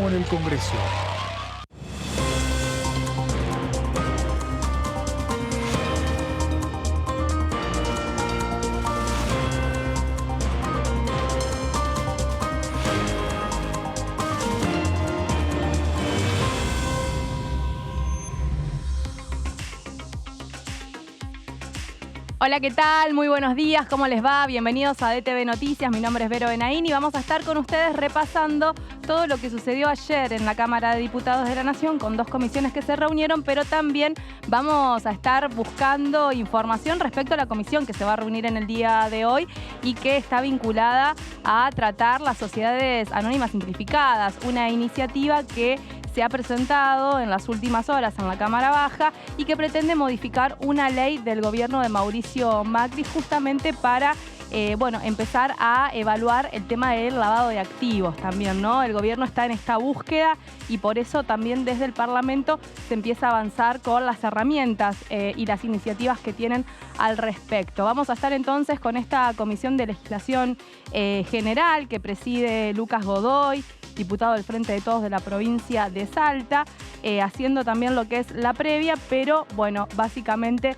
en el Congreso. Hola, ¿qué tal? Muy buenos días, ¿cómo les va? Bienvenidos a DTV Noticias, mi nombre es Vero Benaín y vamos a estar con ustedes repasando todo lo que sucedió ayer en la Cámara de Diputados de la Nación con dos comisiones que se reunieron, pero también vamos a estar buscando información respecto a la comisión que se va a reunir en el día de hoy y que está vinculada a tratar las sociedades anónimas simplificadas, una iniciativa que se ha presentado en las últimas horas en la Cámara Baja y que pretende modificar una ley del gobierno de Mauricio Macri justamente para empezar a evaluar el tema del lavado de activos también, ¿no? El gobierno está en esta búsqueda y por eso también desde el Parlamento se empieza a avanzar con las herramientas y las iniciativas que tienen al respecto. Vamos a estar entonces con esta Comisión de Legislación General que preside Lucas Godoy, diputado del Frente de Todos de la provincia de Salta, haciendo también lo que es la previa, pero bueno, básicamente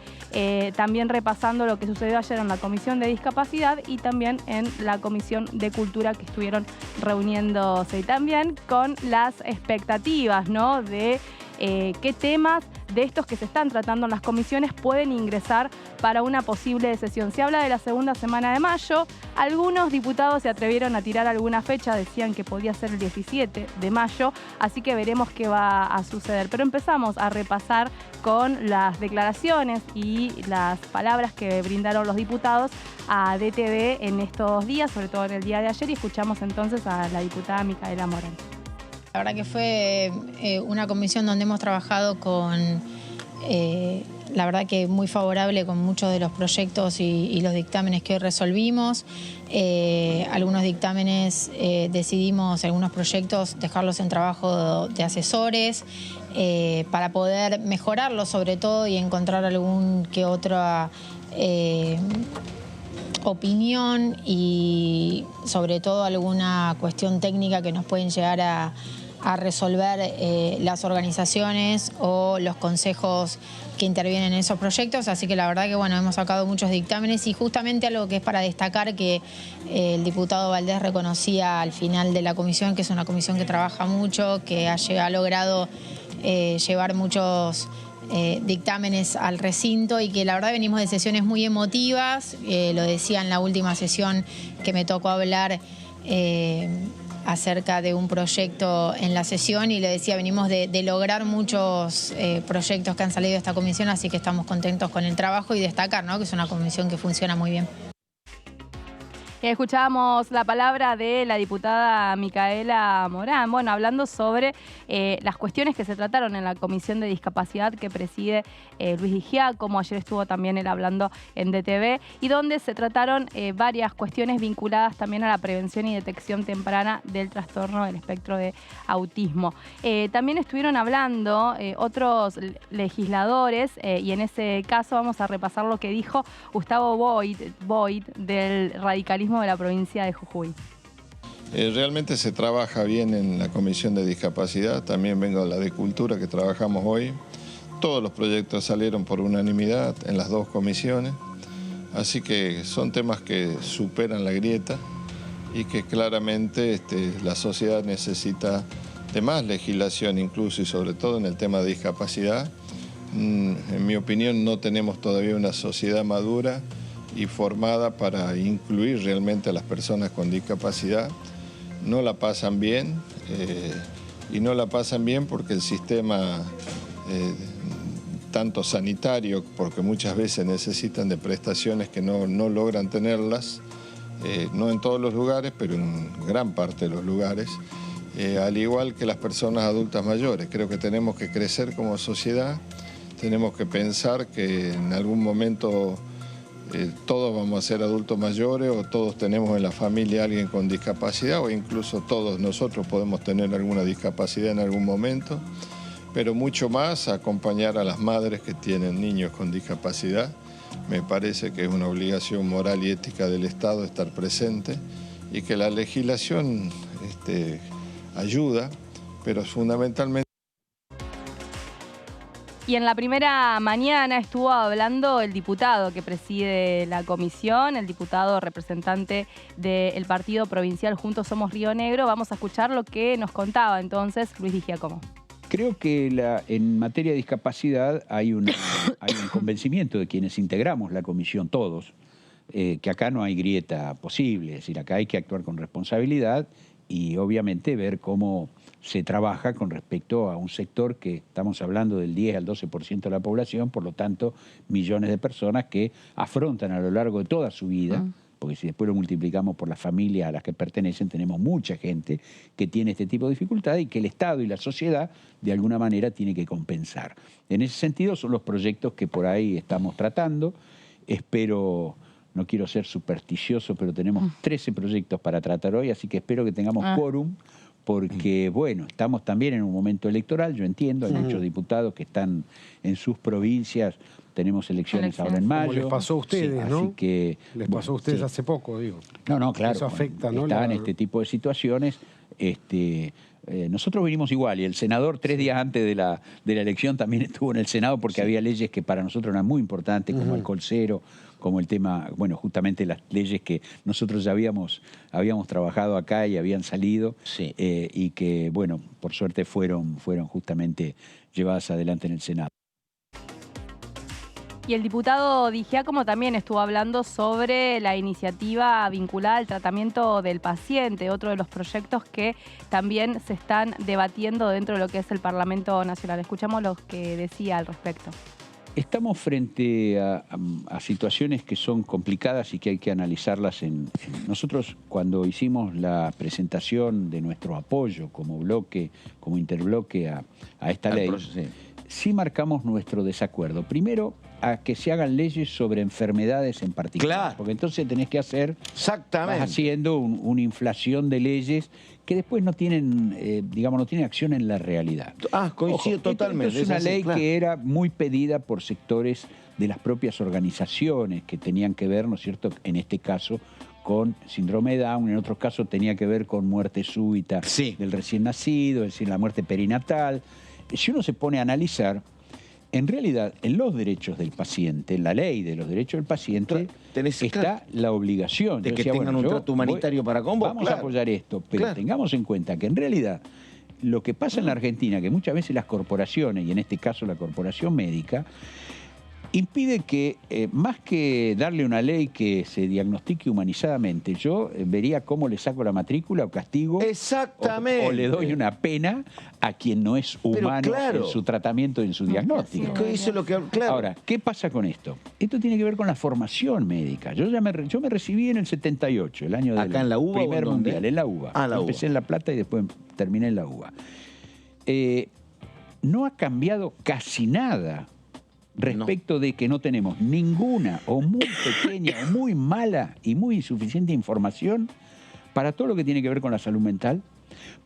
también repasando lo que sucedió ayer en la Comisión de Discapacidad y también en la Comisión de Cultura que estuvieron reuniéndose y también con las expectativas, ¿no? De qué temas de estos que se están tratando en las comisiones pueden ingresar para una posible sesión. Se habla de la segunda semana de mayo. Algunos diputados se atrevieron a tirar alguna fecha, decían que podía ser el 17 de mayo, así que veremos qué va a suceder. Pero empezamos a repasar con las declaraciones y las palabras que brindaron los diputados a DTV en estos días, sobre todo en el día de ayer, y escuchamos entonces a la diputada Micaela Morán. La verdad que fue una comisión donde hemos trabajado con, la verdad que muy favorable con muchos de los proyectos y los dictámenes que hoy resolvimos. Algunos dictámenes decidimos, algunos proyectos, dejarlos en trabajo de asesores para poder mejorarlos sobre todo y encontrar algún que otra opinión y sobre todo alguna cuestión técnica que nos pueden llegar a resolver las organizaciones o los consejos que intervienen en esos proyectos, así que la verdad que bueno, hemos sacado muchos dictámenes y justamente algo que es para destacar que el diputado Valdés reconocía al final de la comisión, que es una comisión que trabaja mucho, que ha logrado llevar muchos dictámenes al recinto y que la verdad venimos de sesiones muy emotivas, lo decía en la última sesión que me tocó hablar acerca de un proyecto en la sesión y le decía, venimos de lograr muchos proyectos que han salido de esta comisión, así que estamos contentos con el trabajo y destacar, ¿no?, que es una comisión que funciona muy bien. Escuchábamos la palabra de la diputada Micaela Morán, bueno, hablando sobre las cuestiones que se trataron en la Comisión de Discapacidad que preside Luis Di Giacomo, ayer estuvo también él hablando en DTV, y donde se trataron varias cuestiones vinculadas también a la prevención y detección temprana del trastorno del espectro de autismo. También estuvieron hablando otros legisladores y en ese caso vamos a repasar lo que dijo Gustavo Boyd del radicalismo de la provincia de Jujuy. Realmente se trabaja bien en la Comisión de Discapacidad, también vengo de la de Cultura que trabajamos hoy. Todos los proyectos salieron por unanimidad en las dos comisiones, así que son temas que superan la grieta y que claramente la sociedad necesita de más legislación incluso y sobre todo en el tema de discapacidad. En mi opinión no tenemos todavía una sociedad madura y formada para incluir realmente a las personas con discapacidad. No la pasan bien y no la pasan bien porque el sistema tanto sanitario, porque muchas veces necesitan de prestaciones que no logran tenerlas, no en todos los lugares, pero en gran parte de los lugares, al igual que las personas adultas mayores. Creo que tenemos que crecer como sociedad, tenemos que pensar que en algún momento todos vamos a ser adultos mayores o todos tenemos en la familia alguien con discapacidad o incluso todos nosotros podemos tener alguna discapacidad en algún momento, pero mucho más acompañar a las madres que tienen niños con discapacidad. Me parece que es una obligación moral y ética del Estado estar presente y que la legislación ayuda, pero fundamentalmente... Y en la primera mañana estuvo hablando el diputado que preside la comisión, el diputado representante del partido provincial Juntos Somos Río Negro. Vamos a escuchar lo que nos contaba entonces Luis Di Giacomo. Creo que en materia de discapacidad hay un convencimiento de quienes integramos la comisión, todos, que acá no hay grieta posible, es decir, acá hay que actuar con responsabilidad y obviamente ver cómo se trabaja con respecto a un sector que estamos hablando del 10 al 12% de la población, por lo tanto, millones de personas que afrontan a lo largo de toda su vida, porque si después lo multiplicamos por las familias a las que pertenecen, tenemos mucha gente que tiene este tipo de dificultades y que el Estado y la sociedad, de alguna manera, tiene que compensar. En ese sentido, son los proyectos que por ahí estamos tratando. Espero, no quiero ser supersticioso, pero tenemos 13 proyectos para tratar hoy, así que espero que tengamos quórum, porque, bueno, estamos también en un momento electoral, yo entiendo, hay muchos diputados que están en sus provincias, tenemos elecciones ahora en mayo. Como les pasó a ustedes, sí, ¿no? Así que, les pasó a ustedes hace poco, digo. No, claro. Eso afecta, ¿no? Estaban este tipo de situaciones. Nosotros vinimos igual y el senador 3 días antes de la elección también estuvo en el Senado porque había leyes que para nosotros eran muy importantes, como el alcohol cero, como el tema, bueno, justamente las leyes que nosotros ya habíamos trabajado acá y habían salido y que, bueno, por suerte fueron justamente llevadas adelante en el Senado. Y el diputado Di Giacomo también estuvo hablando sobre la iniciativa vinculada al tratamiento del paciente, otro de los proyectos que también se están debatiendo dentro de lo que es el Parlamento Nacional. Escuchamos lo que decía al respecto. Estamos frente a situaciones que son complicadas y que hay que analizarlas. Nosotros, cuando hicimos la presentación de nuestro apoyo como bloque, como interbloque a esta ley, sí marcamos nuestro desacuerdo. Primero, a que se hagan leyes sobre enfermedades en particular. Claro. Porque entonces tenés que hacer... Exactamente. Vas haciendo una inflación de leyes que después no tienen, no tienen acción en la realidad. Coincido totalmente. Esto es una ley que era muy pedida por sectores de las propias organizaciones que tenían que ver, ¿no es cierto?, en este caso, con síndrome de Down, en otros casos tenía que ver con muerte súbita del recién nacido, es decir, la muerte perinatal. Si uno se pone a analizar, en realidad, en los derechos del paciente, en la ley de los derechos del paciente, está la obligación de que tengan un trato humanitario para con vos. Vamos a apoyar esto, pero tengamos en cuenta que en realidad lo que pasa en la Argentina, que muchas veces las corporaciones, y en este caso la corporación médica, impide que, más que darle una ley que se diagnostique humanizadamente, yo vería cómo le saco la matrícula o castigo. Exactamente. O le doy una pena a quien no es humano en su tratamiento y en su diagnóstico. Eso es lo que, Ahora, ¿qué pasa con esto? Esto tiene que ver con la formación médica. Yo me recibí en el 78, el año del en la UBA, primer mundial, en la UBA. Empecé en La Plata y después terminé en la UBA. No ha cambiado casi nada respecto de que no tenemos ninguna o muy pequeña o muy mala y muy insuficiente información para todo lo que tiene que ver con la salud mental,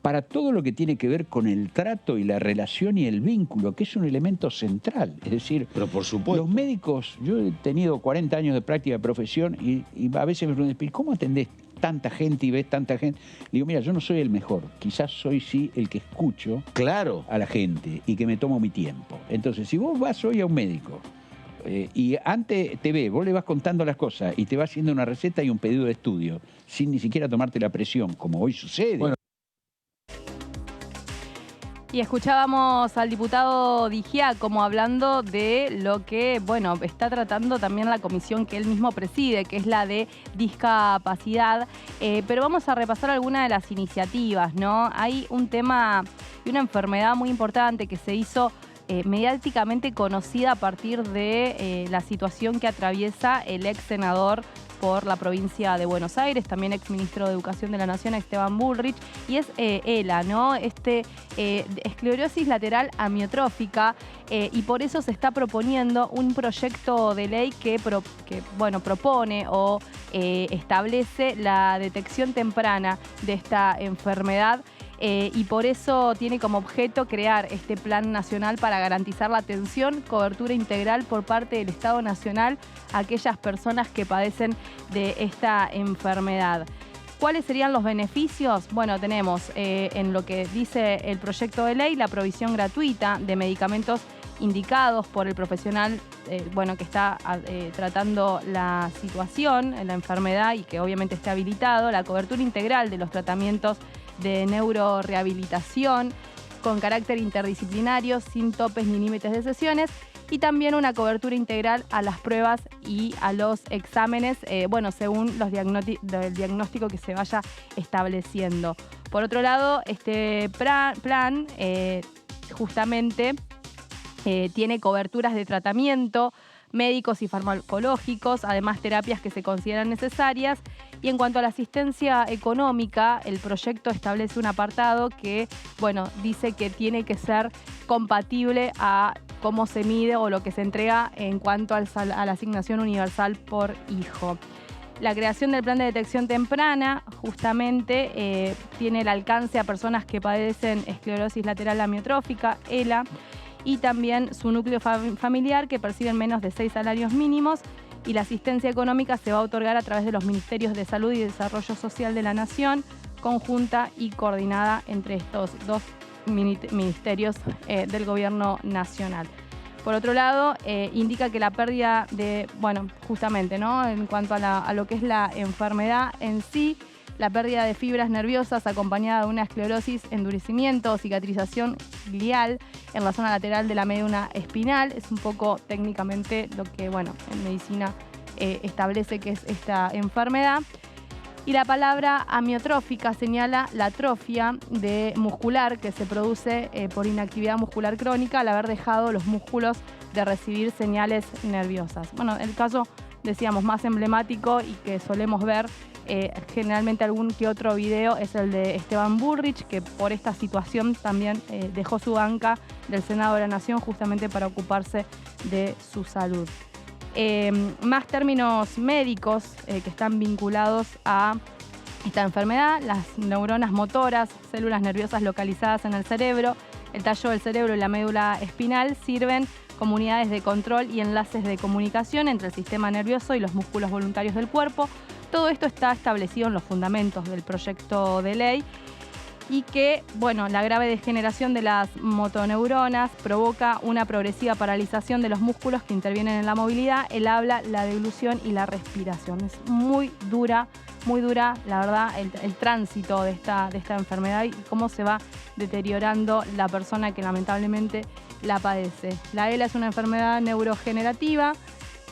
para todo lo que tiene que ver con el trato y la relación y el vínculo, que es un elemento central. Es decir, pero por supuesto, los médicos, yo he tenido 40 años de práctica de profesión y a veces me preguntan, ¿cómo atendés tanta gente y ves tanta gente? Le digo, mira, yo no soy el mejor, quizás soy sí el que escucho a la gente y que me tomo mi tiempo. Entonces, si vos vas hoy a un médico y antes te ve, vos le vas contando las cosas y te va haciendo una receta y un pedido de estudio, sin ni siquiera tomarte la presión, como hoy sucede. Bueno. Y escuchábamos al diputado Di Giacomo hablando de lo que, bueno, está tratando también la comisión que él mismo preside, que es la de discapacidad. Pero vamos a repasar algunas de las iniciativas, ¿no? Hay un tema y una enfermedad muy importante que se hizo mediáticamente conocida a partir de la situación que atraviesa el ex senador por la provincia de Buenos Aires, también exministro de Educación de la Nación, Esteban Bullrich, y es ELA, ¿no? Esclerosis lateral amiotrófica, y por eso se está proponiendo un proyecto de ley que propone o establece la detección temprana de esta enfermedad. Y por eso tiene como objeto crear este plan nacional para garantizar la atención, cobertura integral por parte del Estado Nacional a aquellas personas que padecen de esta enfermedad. ¿Cuáles serían los beneficios? Bueno, tenemos en lo que dice el proyecto de ley la provisión gratuita de medicamentos indicados por el profesional que está tratando la situación, la enfermedad y que obviamente esté habilitado, la cobertura integral de los tratamientos de neurorehabilitación con carácter interdisciplinario, sin topes ni límites de sesiones, y también una cobertura integral a las pruebas y a los exámenes, según el diagnóstico que se vaya estableciendo. Por otro lado, este plan justamente tiene coberturas de tratamiento médicos y farmacológicos, además terapias que se consideran necesarias. Y en cuanto a la asistencia económica, el proyecto establece un apartado que, dice que tiene que ser compatible a cómo se mide o lo que se entrega en cuanto a la asignación universal por hijo. La creación del plan de detección temprana justamente tiene el alcance a personas que padecen esclerosis lateral amiotrófica, ELA, y también su núcleo familiar que perciben menos de 6 salarios mínimos, y la asistencia económica se va a otorgar a través de los Ministerios de Salud y Desarrollo Social de la Nación, conjunta y coordinada entre estos dos ministerios del Gobierno Nacional. Por otro lado, indica que la pérdida de, justamente, ¿no? En cuanto a lo que es la enfermedad en sí, la pérdida de fibras nerviosas acompañada de una esclerosis, endurecimiento o cicatrización glial en la zona lateral de la médula espinal. Es un poco técnicamente lo que, en medicina establece que es esta enfermedad. Y la palabra amiotrófica señala la atrofia muscular que se produce por inactividad muscular crónica al haber dejado los músculos de recibir señales nerviosas. El caso, decíamos, más emblemático y que solemos ver generalmente algún que otro video es el de Esteban Bullrich, que por esta situación también dejó su banca del Senado de la Nación justamente para ocuparse de su salud. Más términos médicos que están vinculados a esta enfermedad: las neuronas motoras, células nerviosas localizadas en el cerebro, el tallo del cerebro y la médula espinal sirven como unidades de control y enlaces de comunicación entre el sistema nervioso y los músculos voluntarios del cuerpo. Todo esto está establecido en los fundamentos del proyecto de ley y que, la grave degeneración de las motoneuronas provoca una progresiva paralización de los músculos que intervienen en la movilidad, el habla, la deglución y la respiración. Es muy dura, la verdad, el tránsito de esta enfermedad y cómo se va deteriorando la persona que lamentablemente la padece. La ELA es una enfermedad neurogenerativa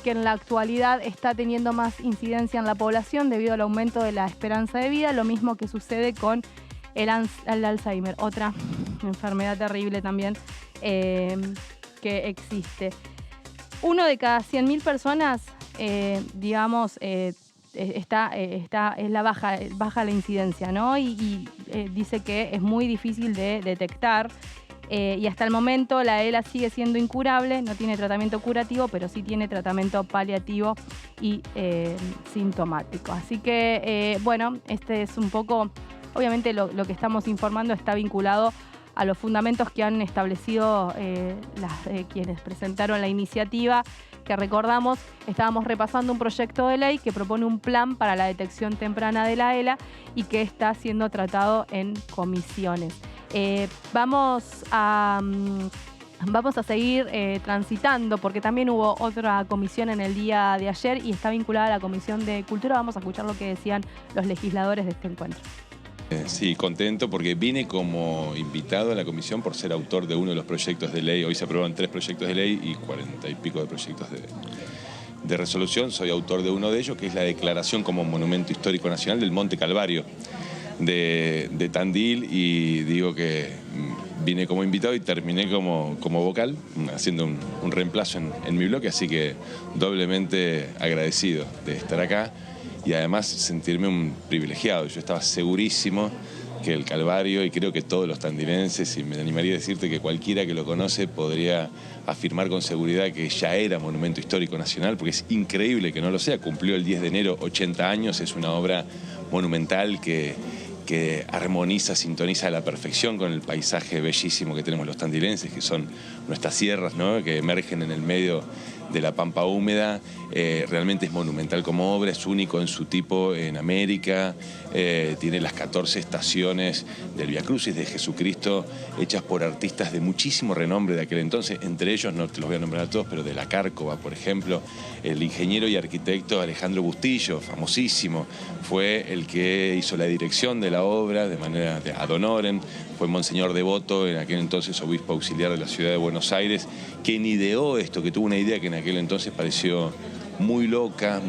que en la actualidad está teniendo más incidencia en la población debido al aumento de la esperanza de vida, lo mismo que sucede con el Alzheimer, otra enfermedad terrible también que existe. 1 de cada 100.000 personas, es baja la incidencia, ¿no? Y dice que es muy difícil de detectar. Y hasta el momento la ELA sigue siendo incurable, no tiene tratamiento curativo, pero sí tiene tratamiento paliativo y sintomático. Así que, este es un poco, obviamente lo que estamos informando está vinculado a los fundamentos que han establecido quienes presentaron la iniciativa, que recordamos, estábamos repasando un proyecto de ley que propone un plan para la detección temprana de la ELA y que está siendo tratado en comisiones. Vamos a seguir transitando porque también hubo otra comisión en el día de ayer y está vinculada a la Comisión de Cultura. Vamos a escuchar lo que decían los legisladores de este encuentro. Sí, contento porque vine como invitado a la comisión por ser autor de uno de los proyectos de ley. Hoy se aprobaron 3 proyectos de ley y 40 y pico de proyectos de resolución. Soy autor de uno de ellos, que es la declaración como Monumento Histórico Nacional del Monte Calvario de Tandil, y digo que vine como invitado y terminé como vocal, haciendo un reemplazo en mi bloque, así que doblemente agradecido de estar acá y además sentirme un privilegiado. Yo estaba segurísimo que el Calvario, y creo que todos los tandilenses, y me animaría a decirte que cualquiera que lo conoce podría afirmar con seguridad que ya era Monumento Histórico Nacional, porque es increíble que no lo sea. Cumplió el 10 de enero 80 años, es una obra monumental que armoniza, sintoniza a la perfección con el paisaje bellísimo que tenemos los tandilenses, que son nuestras sierras, ¿no?, que emergen en el medio de la Pampa Húmeda. Realmente es monumental como obra, es único en su tipo en América. Tiene las 14 estaciones del Vía Crucis de Jesucristo, hechas por artistas de muchísimo renombre de aquel entonces, entre ellos, no te los voy a nombrar a todos, pero de la Cárcova, por ejemplo, el ingeniero y arquitecto Alejandro Bustillo, famosísimo, fue el que hizo la dirección de la obra de manera ad honorem. Fue Monseñor Devoto, en aquel entonces obispo auxiliar de la ciudad de Buenos Aires, quien ideó esto, que tuvo una idea que en aquel entonces pareció muy loca,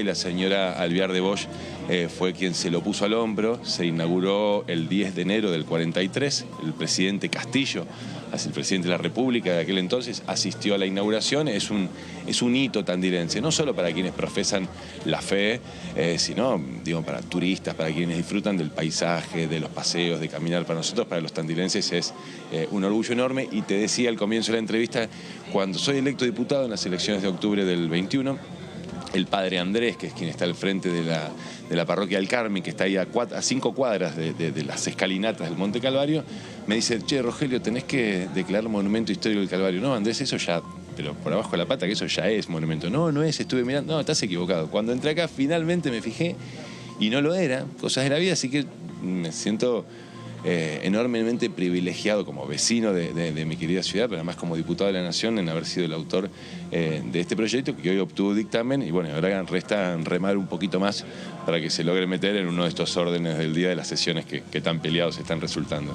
y la señora Alvear de Bosch fue quien se lo puso al hombro. Se inauguró el 10 de enero del 43, el presidente Castillo, el presidente de la República de aquel entonces, asistió a la inauguración. Es un hito tandilense, no solo para quienes profesan la fe, sino digo, para turistas, para quienes disfrutan del paisaje, de los paseos, de caminar. Para nosotros, para los tandilenses, es un orgullo enorme. Y te decía al comienzo de la entrevista, cuando soy electo diputado en las elecciones de octubre del 21, el padre Andrés, que es quien está al frente de la parroquia del Carmen, que está ahí a 5 cuadras de las escalinatas del Monte Calvario, me dice: che, Rogelio, tenés que declarar monumento histórico del Calvario. No, Andrés, eso ya, pero por abajo de la pata, que eso ya es monumento. No, no es, estuve mirando. No, estás equivocado. Cuando entré acá, finalmente me fijé y no lo era, cosas de la vida, así que me siento enormemente privilegiado como vecino de mi querida ciudad, pero además como diputado de la Nación, en haber sido el autor de este proyecto, que hoy obtuvo dictamen. Y bueno, ahora resta remar un poquito más para que se logre meter en uno de estos órdenes del día de las sesiones que tan peleados están resultando.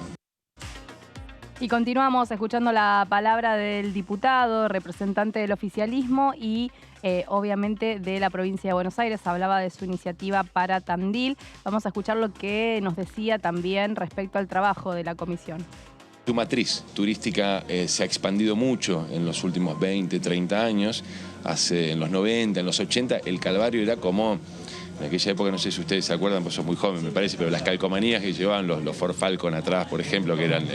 Y continuamos escuchando la palabra del diputado, representante del oficialismo y obviamente de la provincia de Buenos Aires. Hablaba de su iniciativa para Tandil. Vamos a escuchar lo que nos decía también respecto al trabajo de la comisión. Su matriz turística se ha expandido mucho en los últimos 20, 30 años. En los 90, en los 80, el Calvario era como... En aquella época, no sé si ustedes se acuerdan, pues son muy jóvenes, me parece, pero las calcomanías que llevaban los Ford Falcon atrás, por ejemplo, que eran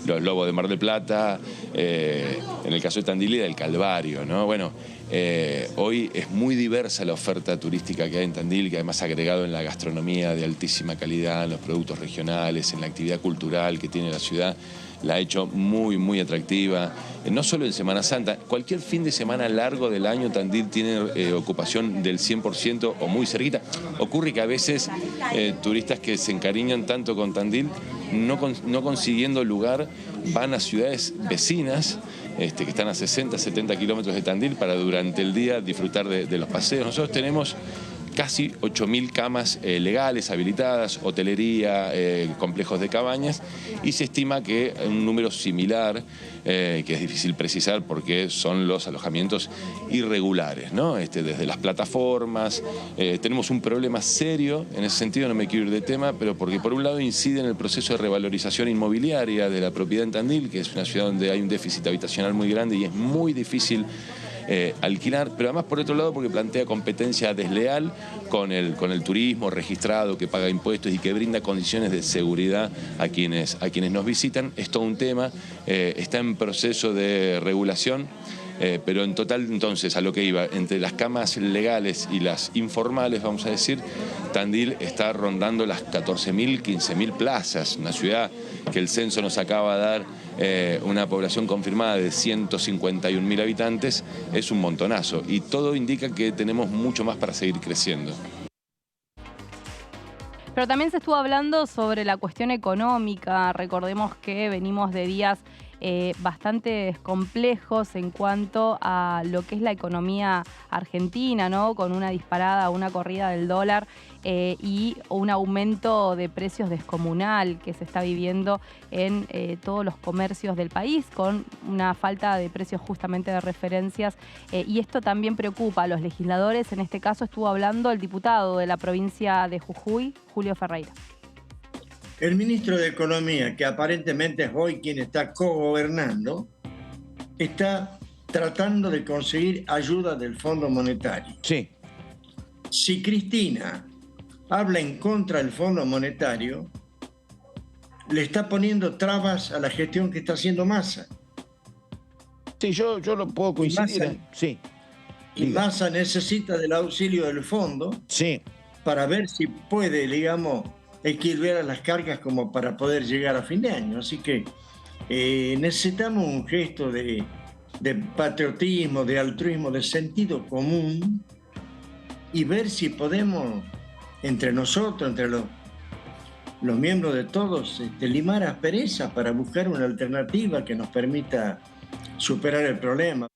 los Lobos de Mar del Plata, en el caso de Tandil era el Calvario, ¿no? Bueno, hoy es muy diversa la oferta turística que hay en Tandil, que además ha agregado en la gastronomía de altísima calidad, en los productos regionales, en la actividad cultural que tiene la ciudad. La ha hecho muy, muy atractiva, no solo en Semana Santa. Cualquier fin de semana largo del año Tandil tiene ocupación del 100% o muy cerquita. Ocurre que a veces turistas que se encariñan tanto con Tandil, no consiguiendo lugar, van a ciudades vecinas que están a 60, 70 kilómetros de Tandil para durante el día disfrutar de los paseos. Nosotros tenemos casi 8.000 camas legales, habilitadas, hotelería, complejos de cabañas, y se estima que un número similar, que es difícil precisar porque son los alojamientos irregulares, ¿no? Desde las plataformas. Tenemos un problema serio, en ese sentido no me quiero ir de tema, pero porque por un lado incide en el proceso de revalorización inmobiliaria de la propiedad en Tandil, que es una ciudad donde hay un déficit habitacional muy grande y es muy difícil alquilar, pero además por otro lado porque plantea competencia desleal con el turismo registrado que paga impuestos y que brinda condiciones de seguridad a quienes nos visitan. Es todo un tema, está en proceso de regulación. Pero en total, entonces, a lo que iba, entre las camas legales y las informales, vamos a decir, Tandil está rondando las 14.000, 15.000 plazas. Una ciudad que el censo nos acaba de dar una población confirmada de 151.000 habitantes, es un montonazo. Y todo indica que tenemos mucho más para seguir creciendo. Pero también se estuvo hablando sobre la cuestión económica. Recordemos que venimos de días bastante complejos en cuanto a lo que es la economía argentina, ¿no? Con una disparada, una corrida del dólar y un aumento de precios descomunal que se está viviendo en todos los comercios del país, con una falta de precios justamente de referencias. Y esto también preocupa a los legisladores. En este caso estuvo hablando el diputado de la provincia de Jujuy, Julio Ferreira. El ministro de Economía, que aparentemente es hoy quien está cogobernando, está tratando de conseguir ayuda del Fondo Monetario. Sí. Si Cristina habla en contra del Fondo Monetario, le está poniendo trabas a la gestión que está haciendo Massa. Sí, yo lo puedo coincidir. Sí. Y Massa necesita del auxilio del fondo, sí, para ver si puede, digamos, equilibrar las cargas como para poder llegar a fin de año. Así que necesitamos un gesto de de patriotismo, de altruismo, de sentido común y ver si podemos, entre nosotros, entre los miembros de todos, limar asperezas para buscar una alternativa que nos permita superar el problema.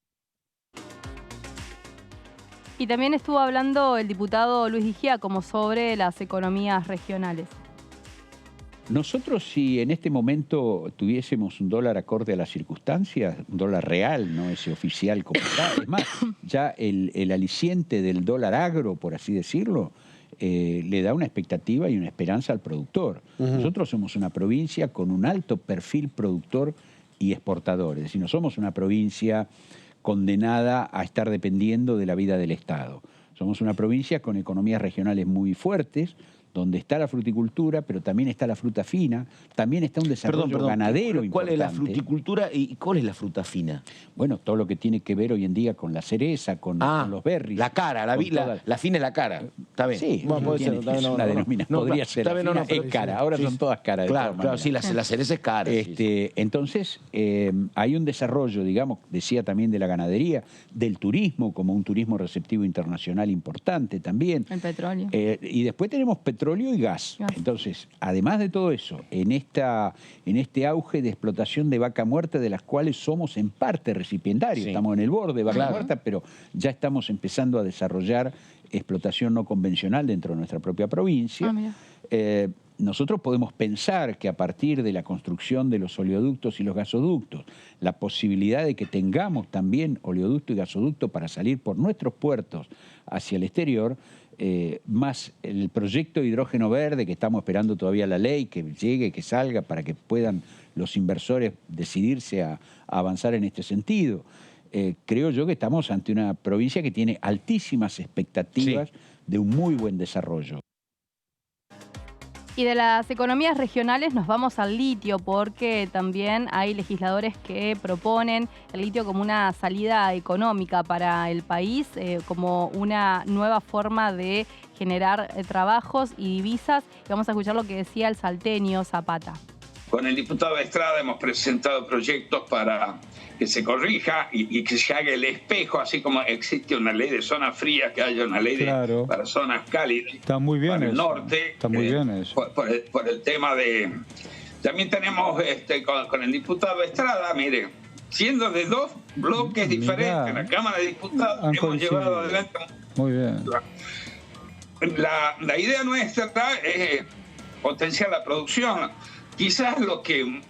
Y también estuvo hablando el diputado Luis Di Giacomo sobre las economías regionales. Nosotros, si en este momento tuviésemos un dólar acorde a las circunstancias, un dólar real, no ese oficial como está, es más, ya el aliciente del dólar agro, por así decirlo, le da una expectativa y una esperanza al productor. Nosotros somos una provincia con un alto perfil productor y exportador, es decir, no somos una provincia condenada a estar dependiendo de la vida del Estado. Somos una provincia con economías regionales muy fuertes, donde está la fruticultura, pero también está la fruta fina, también está un desarrollo ganadero importante. ¿Cuál es la fruticultura y cuál es la fruta fina? Bueno, todo lo que tiene que ver hoy en día con la cereza, con los berries. La cara, la fina es la cara. Está bien. Sí, bueno, puede ser, es una denominación. Podría ser. Es cara, ahora son todas caras. Claro, sí, la cereza es cara. Entonces, hay un desarrollo, digamos, decía también de la ganadería, del turismo, como un turismo receptivo internacional importante también. El petróleo. Y después tenemos petróleo y gas. Entonces, además de todo eso, en este auge de explotación de vaca muerta, de las cuales somos en parte recipientarios, estamos en el borde de vaca muerta, pero ya estamos empezando a desarrollar explotación no convencional dentro de nuestra propia provincia. Nosotros podemos pensar que a partir de la construcción de los oleoductos y los gasoductos, la posibilidad de que tengamos también oleoducto y gasoducto para salir por nuestros puertos hacia el exterior, más el proyecto de hidrógeno verde, que estamos esperando todavía la ley, que llegue, que salga, para que puedan los inversores decidirse a avanzar en este sentido. Creo yo que estamos ante una provincia que tiene altísimas expectativas de un muy buen desarrollo. Y de las economías regionales nos vamos al litio, porque también hay legisladores que proponen el litio como una salida económica para el país, como una nueva forma de generar trabajos y divisas. Y vamos a escuchar lo que decía el salteño Zapata. Con el diputado Estrada hemos presentado proyectos para que se corrija y que se haga el espejo, así como existe una ley de zonas frías, que haya una ley para zonas cálidas. Está muy bien para el eso. norte. Está muy bien eso. Por el tema de... También tenemos con el diputado Estrada, mire, siendo de dos bloques diferentes en la Cámara de Diputados, hemos llevado adelante... Muy bien. La idea nuestra es potenciar la producción. Quizás lo que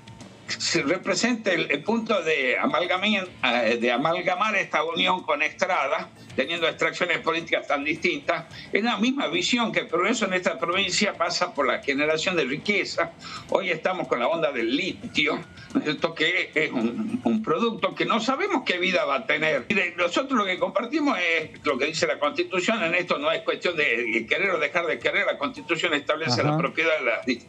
se representa el punto de amalgamar esta unión con Estrada, teniendo extracciones políticas tan distintas, es la misma visión que el progreso en esta provincia pasa por la generación de riqueza. Hoy estamos con la onda del litio, ¿no es cierto?, que es un producto que no sabemos qué vida va a tener. Y nosotros lo que compartimos es lo que dice la Constitución. En esto no es cuestión de querer o dejar de querer. La Constitución establece la propiedad de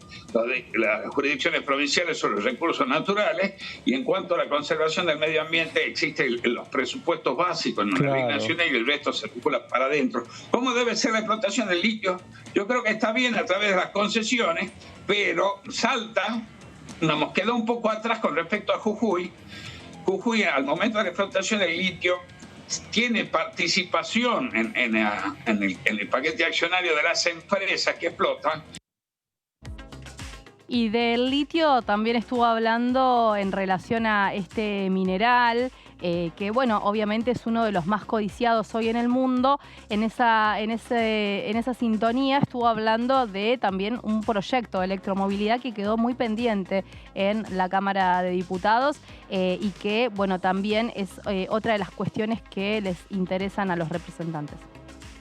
las jurisdicciones provinciales sobre los recursos naturales, y en cuanto a la conservación del medio ambiente existen los presupuestos básicos en una ley nacional y el resto se circula para adentro. ¿Cómo debe ser la explotación del litio? Yo creo que está bien a través de las concesiones, pero Salta nos quedó un poco atrás con respecto a Jujuy. Jujuy, al momento de la explotación del litio, tiene participación en el paquete accionario de las empresas que explotan. Y del litio también estuvo hablando en relación a este mineral, que bueno, obviamente es uno de los más codiciados hoy en el mundo. En esa sintonía estuvo hablando de también un proyecto de electromovilidad que quedó muy pendiente en la Cámara de Diputados, y que bueno, también es otra de las cuestiones que les interesan a los representantes.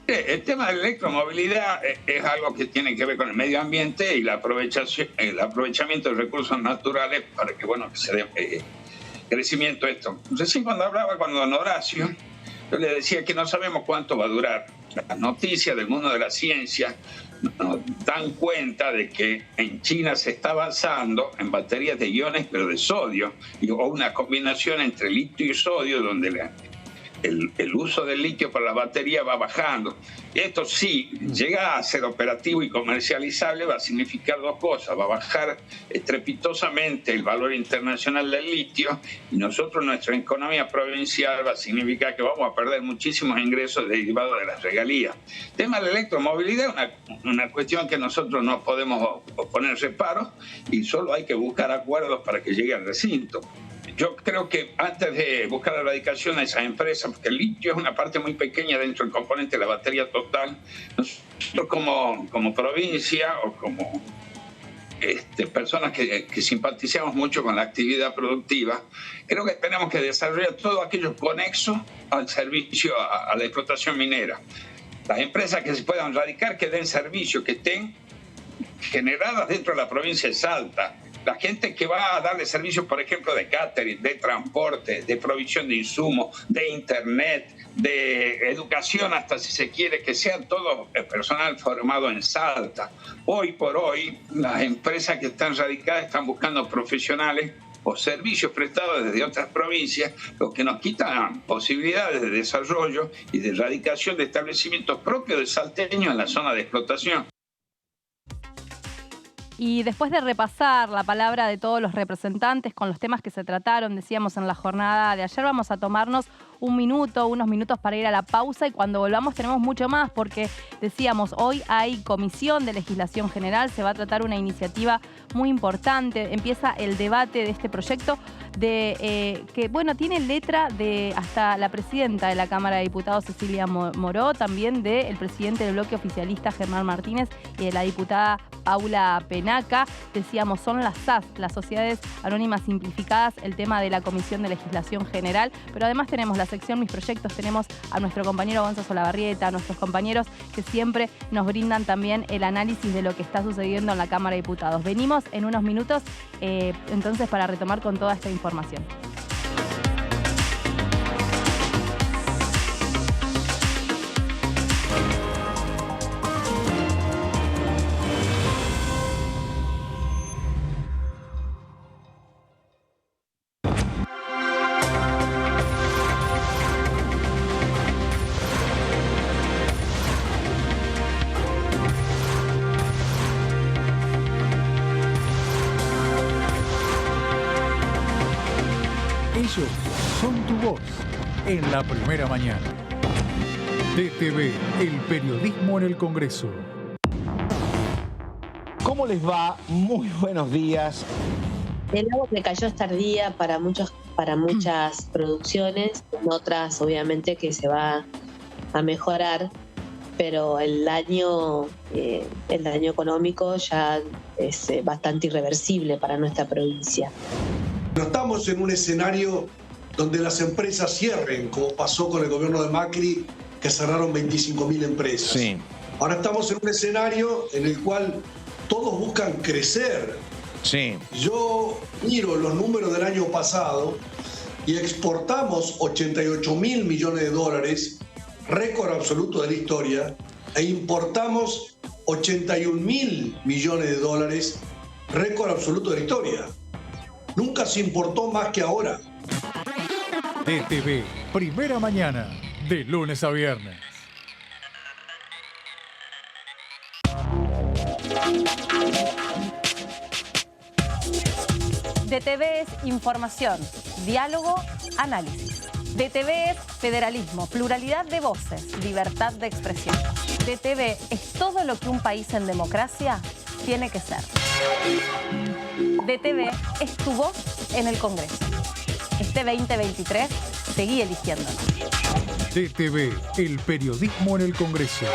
El tema de la electromovilidad es algo que tiene que ver con el medio ambiente y el aprovechamiento de recursos naturales para que, bueno, que se dé crecimiento a esto. Recién cuando hablaba con don Horacio, yo le decía que no sabemos cuánto va a durar. Las noticias del mundo de la ciencia nos dan cuenta de que en China se está avanzando en baterías de iones, pero de sodio, o una combinación entre litio y sodio, donde el uso del litio para la batería va bajando. Esto sí, llega a ser operativo y comercializable, va a significar dos cosas. Va a bajar estrepitosamente el valor internacional del litio y nosotros, nuestra economía provincial, va a significar que vamos a perder muchísimos ingresos derivados de las regalías. El tema de la electromovilidad es una cuestión que nosotros no podemos oponer reparos y solo hay que buscar acuerdos para que llegue al recinto. Yo creo que antes de buscar la erradicación de esas empresas, porque el litio es una parte muy pequeña dentro del componente de la batería total, nosotros como provincia o como personas que simpatizamos mucho con la actividad productiva, creo que tenemos que desarrollar todo aquello conexo al servicio, a la explotación minera. Las empresas que se puedan radicar, que den servicio, que estén generadas dentro de la provincia de Salta. La gente que va a darle servicios, por ejemplo, de catering, de transporte, de provisión de insumos, de internet, de educación, hasta si se quiere, que sean todo el personal formado en Salta. Hoy por hoy, las empresas que están radicadas están buscando profesionales o servicios prestados desde otras provincias, lo que nos quita posibilidades de desarrollo y de erradicación de establecimientos propios de salteños en la zona de explotación. Y después de repasar la palabra de todos los representantes con los temas que se trataron, decíamos en la jornada de ayer, vamos a tomarnos unos minutos para ir a la pausa y cuando volvamos tenemos mucho más porque decíamos, hoy hay comisión de legislación general, se va a tratar una iniciativa muy importante, empieza el debate de este proyecto que bueno, tiene letra de hasta la presidenta de la Cámara de Diputados, Cecilia Moró, también del presidente del bloque oficialista, Germán Martínez, y de la diputada Paula Penaca. Decíamos, son las SAS, las Sociedades Anónimas Simplificadas, el tema de la Comisión de Legislación General, pero además tenemos la sección Mis Proyectos, tenemos a nuestro compañero Gonzalo Solabarrieta, a nuestros compañeros que siempre nos brindan también el análisis de lo que está sucediendo en la Cámara de Diputados. Venimos en unos minutos entonces para retomar con toda esta información. Ellos son tu voz en la primera mañana. DTV, el periodismo en el Congreso. ¿Cómo les va? Muy buenos días. El agua que cayó es tardía para muchas producciones, en otras obviamente que se va a mejorar, pero el daño económico ya es bastante irreversible para nuestra provincia. No estamos en un escenario donde las empresas cierren, como pasó con el gobierno de Macri, que cerraron 25.000 empresas. Sí. Ahora estamos en un escenario en el cual todos buscan crecer. Sí. Yo miro los números del año pasado y exportamos 88.000 millones de dólares, récord absoluto de la historia, e importamos 81.000 millones de dólares, récord absoluto de la historia. Nunca se importó más que ahora. DTV, primera mañana, de lunes a viernes. DTV es información, diálogo, análisis. DTV es federalismo, pluralidad de voces, libertad de expresión. DTV es todo lo que un país en democracia tiene que ser. DTV es tu voz en el Congreso. Este 2023, seguí eligiéndonos. DTV, el periodismo en el Congreso.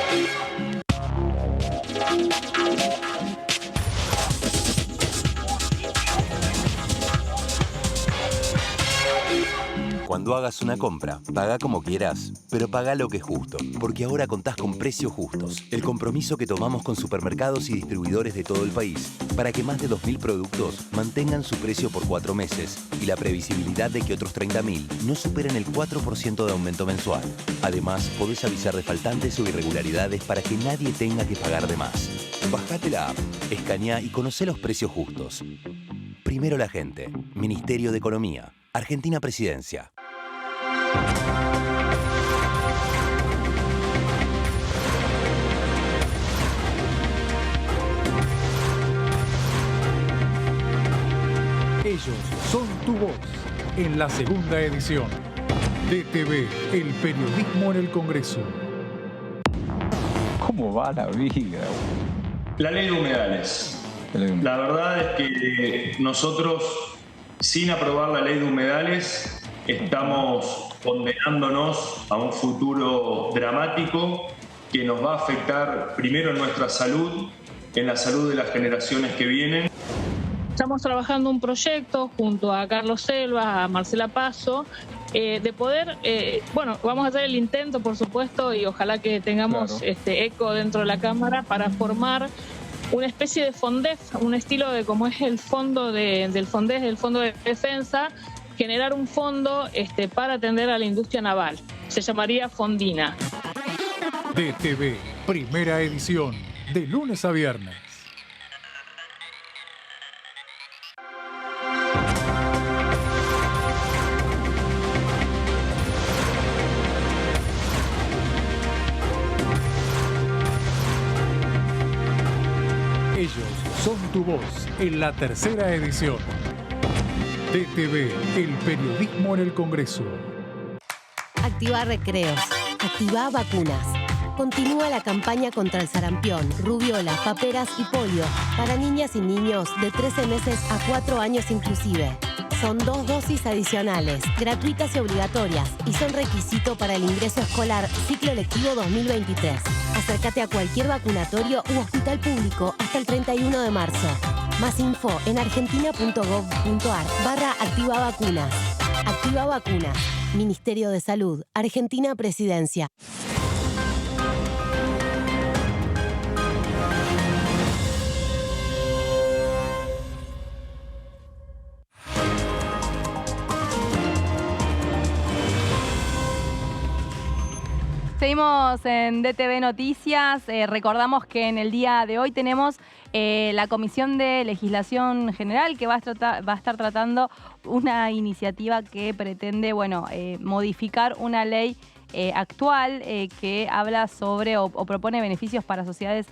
Cuando hagas una compra, paga como quieras, pero paga lo que es justo, porque ahora contás con Precios Justos, el compromiso que tomamos con supermercados y distribuidores de todo el país, para que más de 2.000 productos mantengan su precio por 4 meses y la previsibilidad de que otros 30.000 no superen el 4% de aumento mensual. Además, podés avisar de faltantes o irregularidades para que nadie tenga que pagar de más. Bajate la app, escaneá y conocé los precios justos. Primero la gente. Ministerio de Economía. Argentina Presidencia. Ellos son tu voz en la segunda edición. DTV, el periodismo en el Congreso. ¿Cómo va la vida? La ley de humedales. La verdad es que nosotros, sin aprobar la ley de humedales, estamos condenándonos a un futuro dramático que nos va a afectar primero en nuestra salud, en la salud de las generaciones que vienen. Estamos trabajando un proyecto junto a Carlos Selva, a Marcela Paso, de poder, vamos a hacer el intento, por supuesto, y ojalá que tengamos eco dentro de la Cámara para formar una especie de FONDEF, un estilo de como es el fondo del FONDEF, el Fondo de Defensa, generar un fondo para atender a la industria naval. Se llamaría Fondina. DTV, primera edición, de lunes a viernes. Ellos son tu voz en la tercera edición. DTV, el periodismo en el Congreso. Activa recreos. Activa vacunas. Continúa la campaña contra el sarampión, rubiola, paperas y polio para niñas y niños de 13 meses a 4 años inclusive. Son 2 dosis adicionales, gratuitas y obligatorias, y son requisito para el ingreso escolar ciclo lectivo 2023. Acércate a cualquier vacunatorio u hospital público hasta el 31 de marzo. Más info en argentina.gov.ar/Activa Vacunas. Activa Vacunas. Ministerio de Salud. Argentina Presidencia. Seguimos en DTV Noticias. Recordamos que en el día de hoy tenemos la Comisión de Legislación General que va a estar tratando una iniciativa que pretende, modificar una ley actual que habla sobre o propone beneficios para sociedades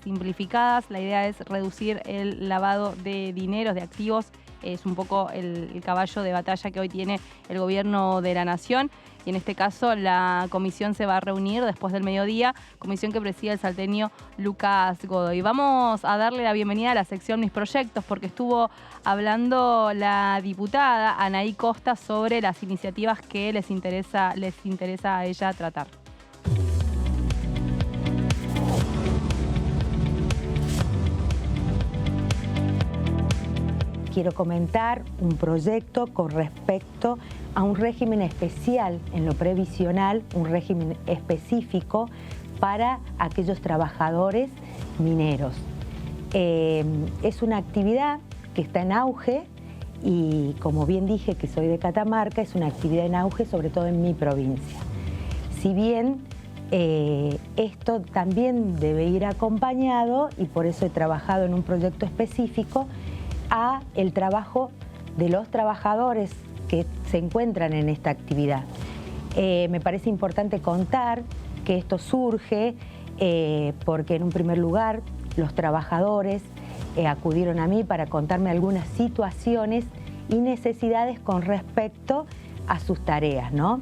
simplificadas. La idea es reducir el lavado de dineros, de activos. Es un poco el caballo de batalla que hoy tiene el gobierno de la nación. Y en este caso la comisión se va a reunir después del mediodía, comisión que preside el salteño Lucas Godoy. Vamos a darle la bienvenida a la sección Mis Proyectos porque estuvo hablando la diputada Anaí Costa sobre las iniciativas que les interesa a ella tratar. Quiero comentar un proyecto con respecto a un régimen especial en lo previsional, un régimen específico para aquellos trabajadores mineros. Es una actividad que está en auge y, como bien dije que soy de Catamarca, es una actividad en auge sobre todo en mi provincia. Si bien esto también debe ir acompañado, y por eso he trabajado en un proyecto específico, a el trabajo de los trabajadores que se encuentran en esta actividad. Me parece importante contar que esto surge porque en un primer lugar los trabajadores acudieron a mí para contarme algunas situaciones y necesidades con respecto a sus tareas, ¿no?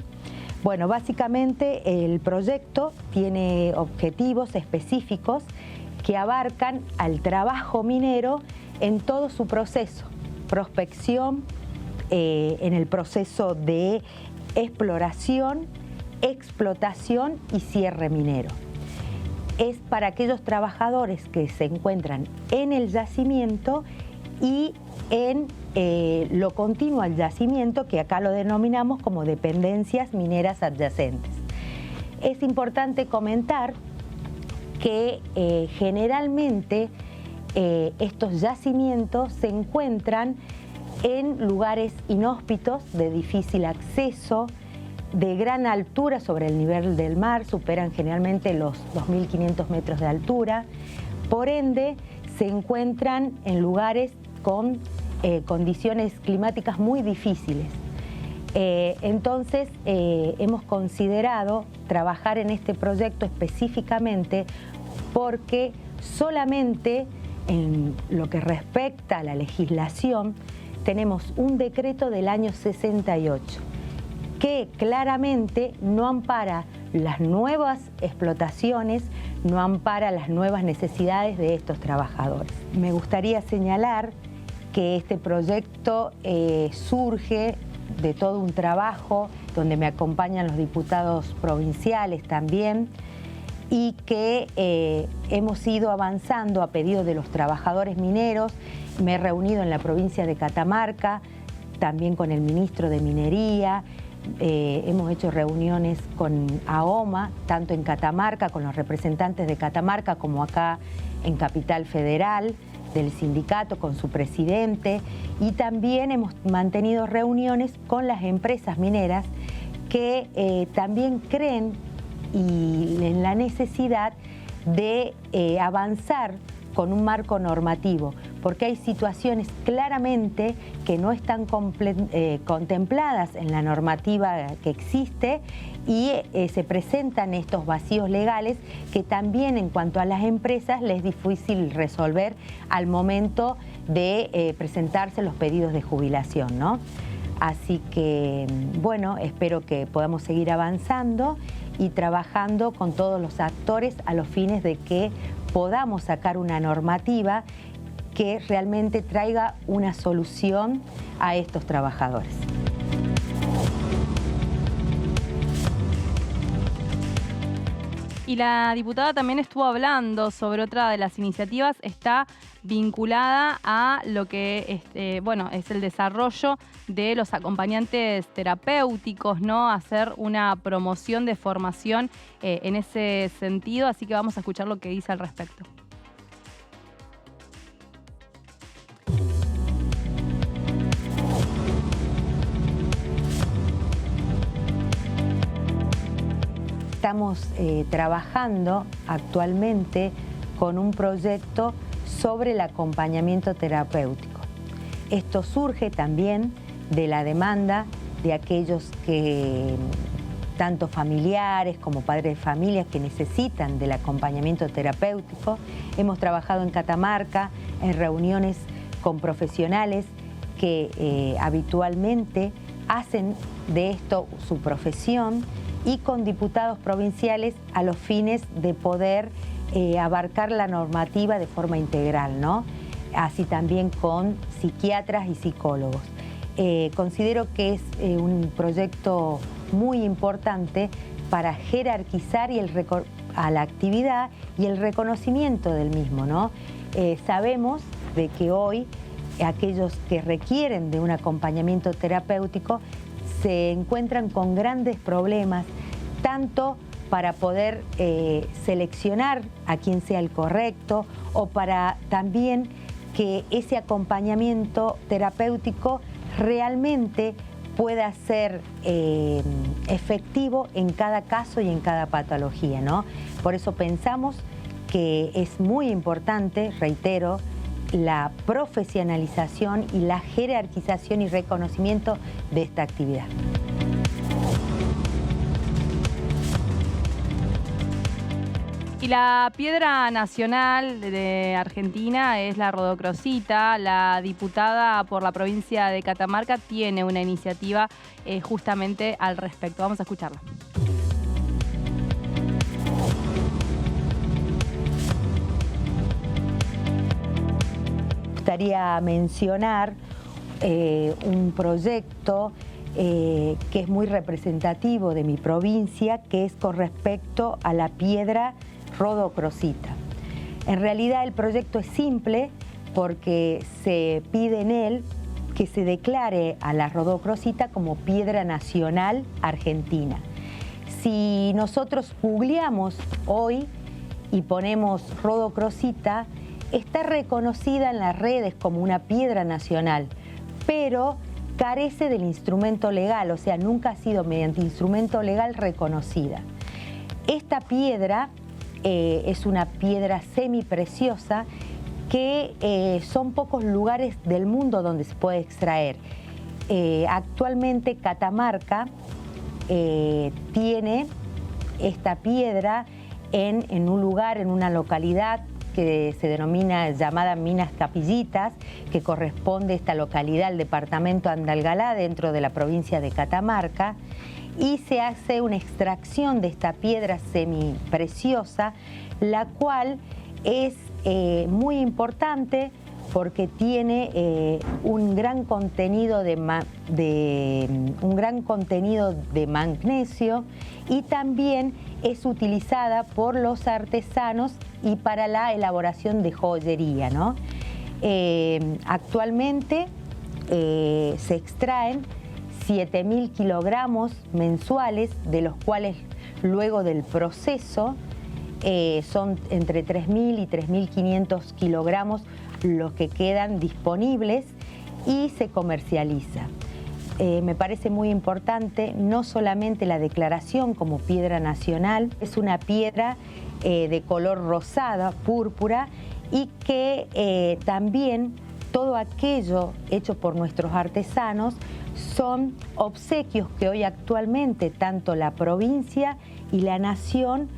Bueno, básicamente el proyecto tiene objetivos específicos que abarcan al trabajo minero en todo su proceso, prospección, en el proceso de exploración, explotación y cierre minero. Es para aquellos trabajadores que se encuentran en el yacimiento y en lo continuo al yacimiento, que acá lo denominamos como dependencias mineras adyacentes. Es importante comentar que generalmente estos yacimientos se encuentran en lugares inhóspitos, de difícil acceso, de gran altura sobre el nivel del mar, superan generalmente los 2.500 metros de altura. Por ende, se encuentran en lugares con condiciones climáticas muy difíciles. Entonces, hemos considerado trabajar en este proyecto específicamente porque solamente en lo que respecta a la legislación tenemos un decreto del año 68 que claramente no ampara las nuevas explotaciones, no ampara las nuevas necesidades de estos trabajadores. Me gustaría señalar que este proyecto surge de todo un trabajo donde me acompañan los diputados provinciales también, y que hemos ido avanzando a pedido de los trabajadores mineros. Me he reunido en la provincia de Catamarca, también con el ministro de Minería. Hemos hecho reuniones con AOMA, tanto en Catamarca, con los representantes de Catamarca, como acá en Capital Federal, del sindicato, con su presidente. Y también hemos mantenido reuniones con las empresas mineras que también creen y en la necesidad de avanzar con un marco normativo, porque hay situaciones claramente que no están contempladas en la normativa que existe y se presentan estos vacíos legales que también en cuanto a las empresas les es difícil resolver al momento de presentarse los pedidos de jubilación, ¿no? Así que, bueno, espero que podamos seguir avanzando y trabajando con todos los actores a los fines de que podamos sacar una normativa que realmente traiga una solución a estos trabajadores. Y la diputada también estuvo hablando sobre otra de las iniciativas, está vinculada a lo que es el desarrollo de los acompañantes terapéuticos, ¿no? Hacer una promoción de formación en ese sentido, así que vamos a escuchar lo que dice al respecto. Estamos trabajando actualmente con un proyecto sobre el acompañamiento terapéutico. Esto surge también de la demanda de aquellos que, tanto familiares como padres de familias, que necesitan del acompañamiento terapéutico. Hemos trabajado en Catamarca en reuniones con profesionales que habitualmente hacen de esto su profesión, y con diputados provinciales a los fines de poder abarcar la normativa de forma integral, ¿no? Así también con psiquiatras y psicólogos. Considero que es un proyecto muy importante para jerarquizar a la actividad y el reconocimiento del mismo, ¿no? Sabemos de que hoy aquellos que requieren de un acompañamiento terapéutico se encuentran con grandes problemas, tanto para poder seleccionar a quien sea el correcto o para también que ese acompañamiento terapéutico realmente pueda ser efectivo en cada caso y en cada patología, ¿no? Por eso pensamos que es muy importante, reitero, la profesionalización y la jerarquización y reconocimiento de esta actividad. Y la piedra nacional de Argentina es la rodocrosita. La diputada por la provincia de Catamarca tiene una iniciativa justamente al respecto. Vamos a escucharla. Me gustaría mencionar un proyecto que es muy representativo de mi provincia, que es con respecto a la piedra rodocrosita. En realidad el proyecto es simple porque se pide en él que se declare a la rodocrosita como piedra nacional argentina. Si nosotros googleamos hoy y ponemos rodocrosita, está reconocida en las redes como una piedra nacional, pero carece del instrumento legal, o sea, nunca ha sido mediante instrumento legal reconocida. Esta piedra es una piedra semipreciosa que son pocos lugares del mundo donde se puede extraer. Actualmente Catamarca tiene esta piedra en un lugar, en una localidad que se denomina llamada Minas Capillitas, que corresponde a esta localidad al departamento Andalgalá, dentro de la provincia de Catamarca, y se hace una extracción de esta piedra semipreciosa, la cual es muy importante porque tiene un gran contenido de magnesio, y también es utilizada por los artesanos y para la elaboración de joyería, ¿no? Actualmente se extraen 7.000 kilogramos mensuales, de los cuales luego del proceso son entre 3.000 y 3.500 kilogramos los que quedan disponibles y se comercializa. Me parece muy importante no solamente la declaración como piedra nacional, es una piedra de color rosada, púrpura, y que también todo aquello hecho por nuestros artesanos son obsequios que hoy actualmente tanto la provincia y la nación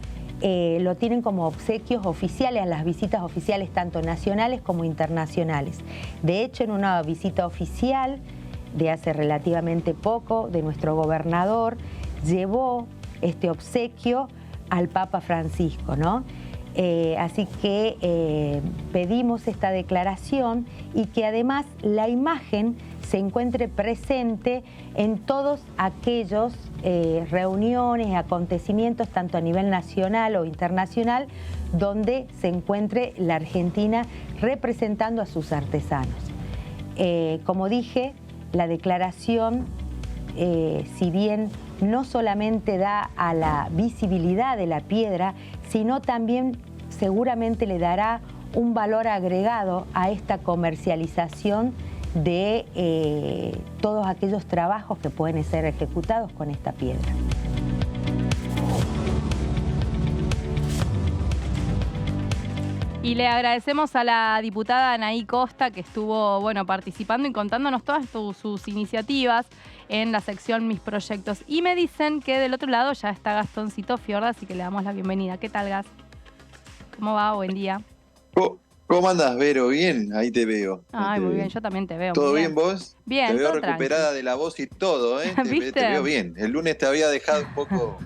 lo tienen como obsequios oficiales a las visitas oficiales, tanto nacionales como internacionales. De hecho, en una visita oficial de hace relativamente poco, de nuestro gobernador, llevó este obsequio al Papa Francisco, ¿no? Así que pedimos esta declaración y que además la imagen se encuentre presente en todos aquellos reuniones, acontecimientos, tanto a nivel nacional o internacional, donde se encuentre la Argentina representando a sus artesanos. Como dije, la declaración, si bien no solamente da a la visibilidad de la piedra, sino también seguramente le dará un valor agregado a esta comercialización de todos aquellos trabajos que pueden ser ejecutados con esta piedra. Y le agradecemos a la diputada Anaí Costa, que estuvo participando y contándonos todas sus iniciativas en la sección Mis Proyectos. Y me dicen que del otro lado ya está Gastoncito Fiorda, así que le damos la bienvenida. ¿Qué tal, Gas? ¿Cómo va? Buen día. ¿Cómo andas, Vero? Bien, ahí te veo. Ay, muy bien, yo también te veo. ¿Todo bien vos? Bien, te veo todo recuperada tranqui. de la voz y todo, ¿eh? ¿Viste? Te veo bien. El lunes te había dejado un poco...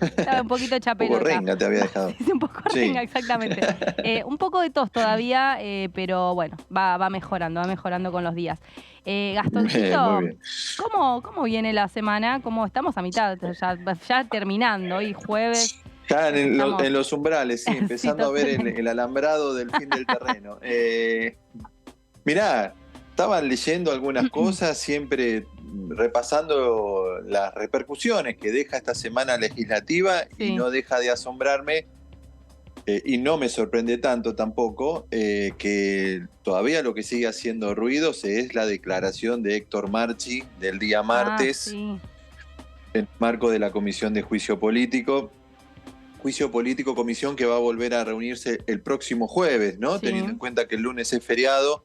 Estaba un poquito chapelota. Un poco renga te había dejado. Sí, un poco renga, exactamente. Un poco de tos todavía, pero bueno, va mejorando con los días. Gastoncito, Muy bien. ¿cómo viene la semana? ¿Cómo estamos a mitad? Ya terminando, hoy jueves. Ya en Estamos- los umbrales, sí, empezando a ver el alambrado del fin del terreno. Mirá, estaban leyendo algunas cosas, siempre repasando las repercusiones que deja esta semana legislativa, y no deja de asombrarme, y no me sorprende tanto tampoco, que todavía lo que sigue haciendo ruidos es la declaración de Héctor Marchi del día martes, sí. en el marco de la Comisión de Juicio Político. Juicio Político, comisión que va a volver a reunirse el próximo jueves, ¿no? Sí. Teniendo en cuenta que el lunes es feriado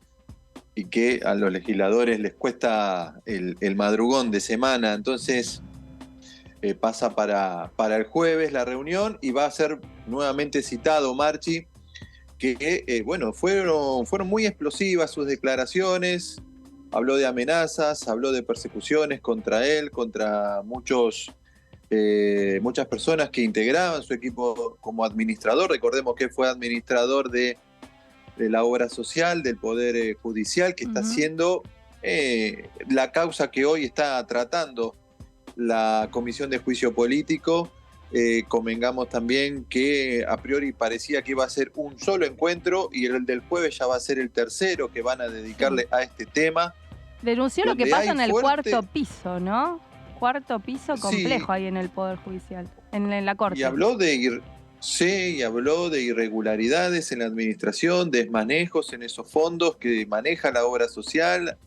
y que a los legisladores les cuesta el madrugón de semana. Entonces pasa para el jueves la reunión, y va a ser nuevamente citado Marchi, que fueron muy explosivas sus declaraciones. Habló de amenazas, habló de persecuciones contra él, contra muchas personas que integraban su equipo como administrador. Recordemos que fue administrador de la obra social, del Poder Judicial, que está siendo la causa que hoy está tratando la Comisión de Juicio Político. Convengamos también que a priori parecía que iba a ser un solo encuentro, y el del jueves ya va a ser el tercero que van a dedicarle a este tema. Denunció lo que Donde pasa hay en el fuerte- cuarto piso, ¿no? Cuarto piso complejo ahí en el Poder Judicial, en la Corte. Y habló de irregularidades en la administración, desmanejos en esos fondos que maneja la obra social.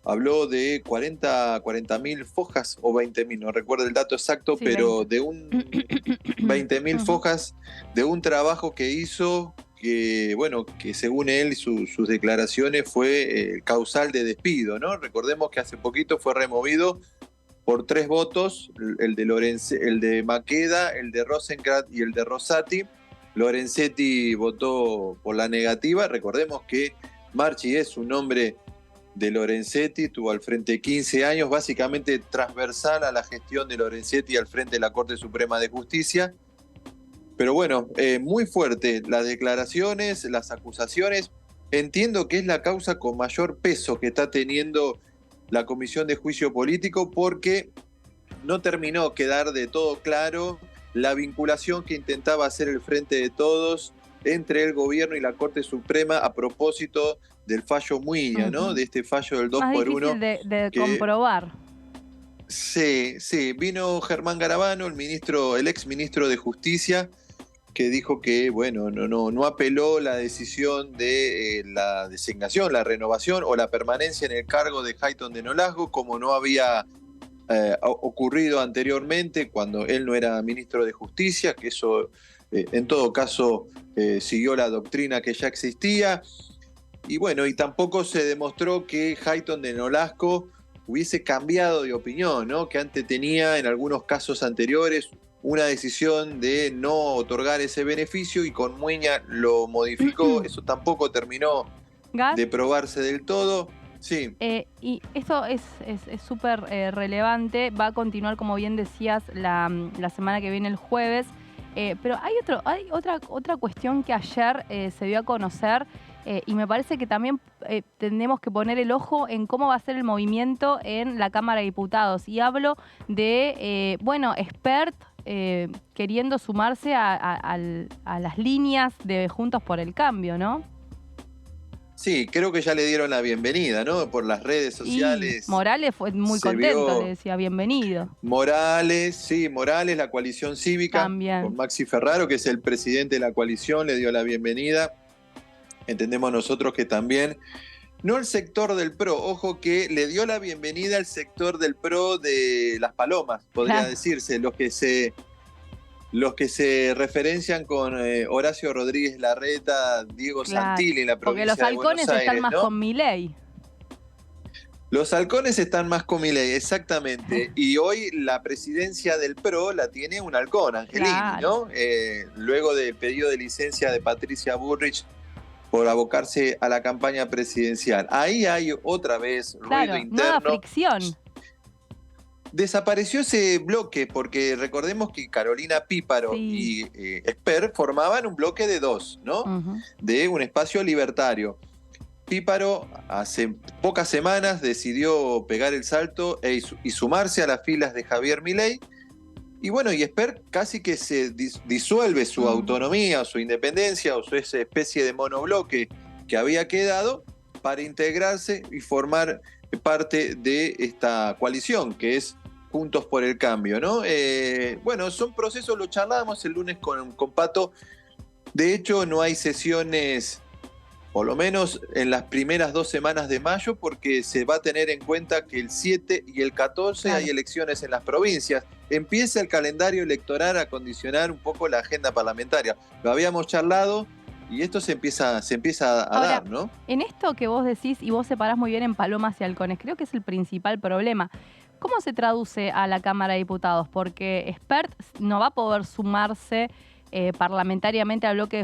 Habló de 40.000 fojas o 20.000, no recuerdo el dato exacto, Sí, pero de 20.000 fojas de un trabajo que hizo que según él y sus declaraciones fue causal de despido, ¿no? Recordemos que hace poquito fue removido por 3 votos, el de Maqueda, el de Rosenkrantz y el de Rosati, Lorenzetti votó por la negativa. Recordemos que Marchi es un hombre de Lorenzetti, estuvo al frente 15 años, básicamente transversal a la gestión de Lorenzetti al frente de la Corte Suprema de Justicia. Pero bueno, muy fuerte las declaraciones, las acusaciones. Entiendo que es la causa con mayor peso que está teniendo la Comisión de Juicio Político, porque no terminó quedar de todo claro la vinculación que intentaba hacer el Frente de Todos entre el gobierno y la Corte Suprema a propósito del fallo Muiña, ¿no? De este fallo del 2 por 1. Más difícil de comprobar. Sí, vino Germán Garabano, el ex ministro de Justicia, que dijo que, bueno, no apeló la decisión de la designación, la renovación o la permanencia en el cargo de Hayton de Nolasco, como no había ocurrido anteriormente cuando él no era ministro de Justicia, que eso en todo caso siguió la doctrina que ya existía. Y bueno, y tampoco se demostró que Hayton de Nolasco hubiese cambiado de opinión, ¿no? Que antes tenía en algunos casos anteriores una decisión de no otorgar ese beneficio y con Muiña lo modificó. Eso tampoco terminó de probarse del todo. Sí. Y esto es súper relevante. Va a continuar, como bien decías, la semana que viene, el jueves. Pero hay otra cuestión que ayer se dio a conocer y me parece que también tenemos que poner el ojo en cómo va a ser el movimiento en la Cámara de Diputados. Y hablo de, Espert queriendo sumarse a las líneas de Juntos por el Cambio, ¿no? Sí, creo que ya le dieron la bienvenida, ¿no? Por las redes sociales. Y Morales fue muy contento, le decía bienvenido. Morales, la coalición cívica, también. Con Maxi Ferraro, que es el presidente de la coalición, le dio la bienvenida. Entendemos nosotros que también, no el sector del PRO, ojo que le dio la bienvenida al sector del PRO de Las Palomas, podría decirse, los que se referencian con Horacio Rodríguez Larreta, Diego Santilli en la provincia de Buenos Aires. Porque los halcones están más con Milei. Los halcones están más con Milei, exactamente. Y hoy la presidencia del PRO la tiene un halcón, Angelini, ¿no? Luego del pedido de licencia de Patricia Bullrich por abocarse a la campaña presidencial. Ahí hay otra vez ruido interno. Nueva fricción. Desapareció ese bloque, porque recordemos que Carolina Píparo y Espert formaban un bloque de dos, ¿no? De un espacio libertario. Píparo hace pocas semanas decidió pegar el salto y sumarse a las filas de Javier Milei. Y bueno, y Espert casi que se disuelve su autonomía, su independencia o su esa especie de monobloque que había quedado para integrarse y formar parte de esta coalición que es Juntos por el Cambio, ¿no? Bueno, son procesos, lo charlábamos el lunes con Pato. De hecho, no hay sesiones, por lo menos en las primeras 2 semanas de mayo, porque se va a tener en cuenta que el 7 y el 14 hay elecciones en las provincias. Empieza el calendario electoral a condicionar un poco la agenda parlamentaria. Lo habíamos charlado y esto se empieza a dar, ¿no? En esto que vos decís, y vos separás muy bien en palomas y halcones, creo que es el principal problema. ¿Cómo se traduce a la Cámara de Diputados? Porque Espert no va a poder sumarse parlamentariamente al interbloque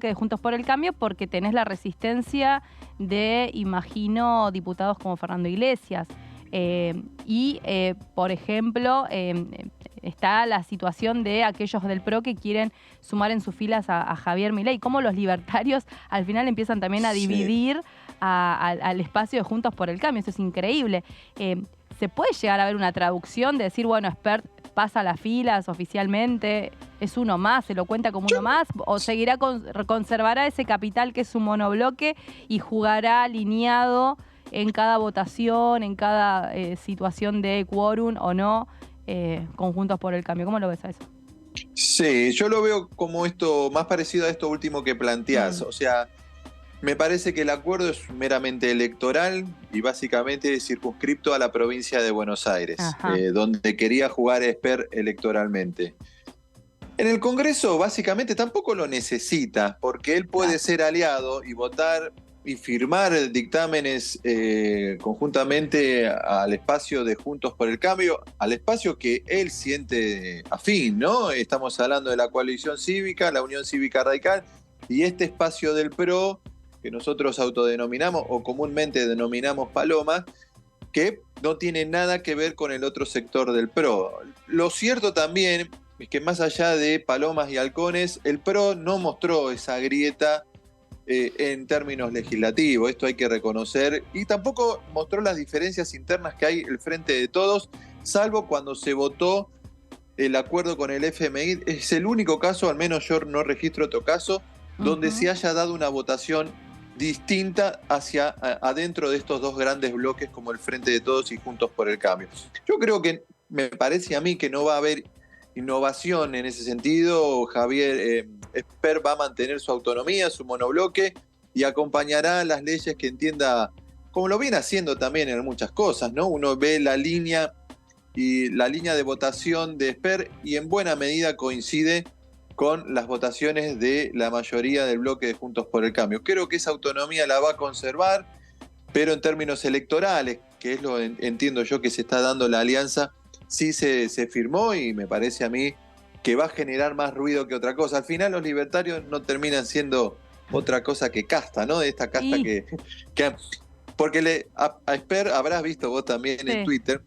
de Juntos por el Cambio, porque tenés la resistencia de, imagino, diputados como Fernando Iglesias. Por ejemplo, está la situación de aquellos del PRO que quieren sumar en sus filas a Javier Milei. Cómo los libertarios al final empiezan también a dividir al espacio de Juntos por el Cambio. Eso es increíble. ¿Se puede llegar a ver una traducción de decir, bueno, Espert pasa a las filas oficialmente, es uno más, se lo cuenta como uno más, o conservará ese capital que es su monobloque y jugará alineado en cada votación, en cada situación de quórum o no, con Juntos por el Cambio? ¿Cómo lo ves a eso? Sí, yo lo veo como esto, más parecido a esto último que planteás. O sea, me parece que el acuerdo es meramente electoral y básicamente circunscripto a la provincia de Buenos Aires, donde quería jugar Espert electoralmente. En el Congreso básicamente tampoco lo necesita, porque él puede ser aliado y votar y firmar dictámenes conjuntamente al espacio de Juntos por el Cambio, al espacio que él siente afín, ¿no? Estamos hablando de la coalición cívica, la Unión Cívica Radical, y este espacio del PRO, que nosotros autodenominamos o comúnmente denominamos Paloma, que no tiene nada que ver con el otro sector del PRO. Lo cierto también es que más allá de palomas y halcones, el PRO no mostró esa grieta en términos legislativos, esto hay que reconocer, y tampoco mostró las diferencias internas que hay el Frente de Todos, salvo cuando se votó el acuerdo con el FMI. Es el único caso, al menos yo no registro otro caso, donde se haya dado una votación distinta hacia adentro de estos dos grandes bloques como el Frente de Todos y Juntos por el Cambio. Yo creo que, me parece a mí que no va a haber innovación en ese sentido. Javier Esper va a mantener su autonomía, su monobloque, y acompañará las leyes que entienda, como lo viene haciendo también en muchas cosas, ¿no? Uno ve la línea de votación de Esper y en buena medida coincide con las votaciones de la mayoría del bloque de Juntos por el Cambio. Creo que esa autonomía la va a conservar, pero en términos electorales, que es lo entiendo yo que se está dando la alianza, sí se firmó, y me parece a mí que va a generar más ruido que otra cosa. Al final los libertarios no terminan siendo otra cosa que casta, ¿no? Esta casta que porque a Esper, habrás visto vos también en Twitter,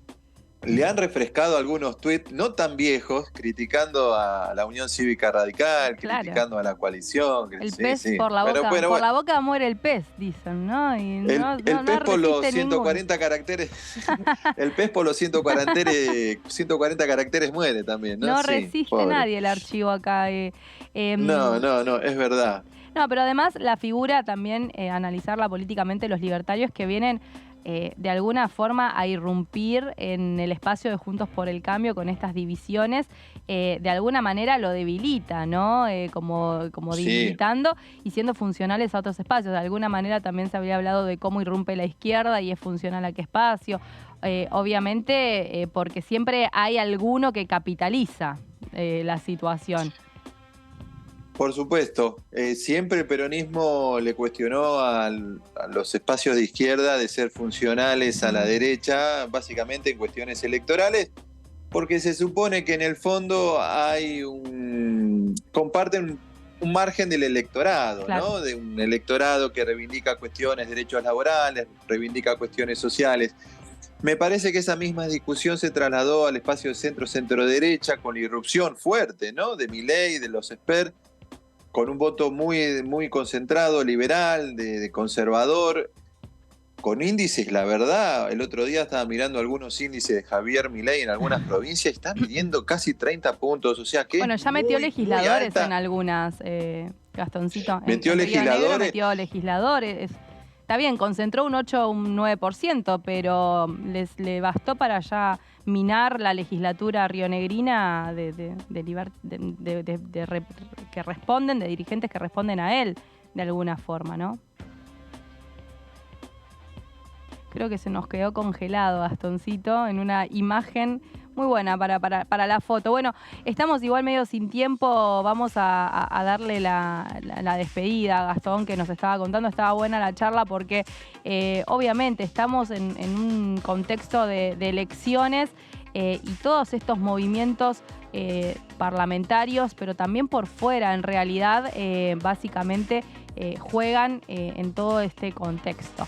le han refrescado algunos tweets no tan viejos, criticando a la Unión Cívica Radical, criticando a la coalición. El pez por la boca, por la boca muere el pez, dicen, ¿no? Y el pez por los 140 caracteres, el pez por los 140 caracteres muere también, ¿no? No resiste nadie el archivo acá. No, es verdad. No, pero además la figura también, analizarla políticamente, los libertarios que vienen de alguna forma a irrumpir en el espacio de Juntos por el Cambio con estas divisiones, de alguna manera lo debilita, ¿no? Como debilitando y siendo funcionales a otros espacios. De alguna manera también se había hablado de cómo irrumpe la izquierda y es funcional a qué espacio. Obviamente porque siempre hay alguno que capitaliza la situación. Por supuesto, siempre el peronismo le cuestionó a los espacios de izquierda de ser funcionales a la derecha, básicamente en cuestiones electorales, porque se supone que en el fondo comparten un margen del electorado, claro, ¿no? De un electorado que reivindica cuestiones, derechos laborales, reivindica cuestiones sociales. Me parece que esa misma discusión se trasladó al espacio de centro-centro-derecha con la irrupción fuerte, ¿no? De Milei, de los Esper, con un voto muy, muy concentrado, liberal, de conservador, con índices, la verdad, el otro día estaba mirando algunos índices de Javier Milei en algunas provincias, están midiendo casi 30 puntos, o sea que... Bueno, ya metió legisladores en algunas, Gastoncito. ¿Metió legisladores? Metió legisladores. Está bien, concentró un 8 o un 9%, pero le bastó para ya minar la legislatura rionegrina que responden, de dirigentes que responden a él de alguna forma, ¿no? Creo que se nos quedó congelado Gastoncito en una imagen muy buena para la foto. Bueno, estamos igual medio sin tiempo, vamos a darle la despedida a Gastón, que nos estaba contando. Estaba buena la charla porque obviamente estamos en un contexto de elecciones y todos estos movimientos parlamentarios, pero también por fuera, en realidad, básicamente juegan en todo este contexto.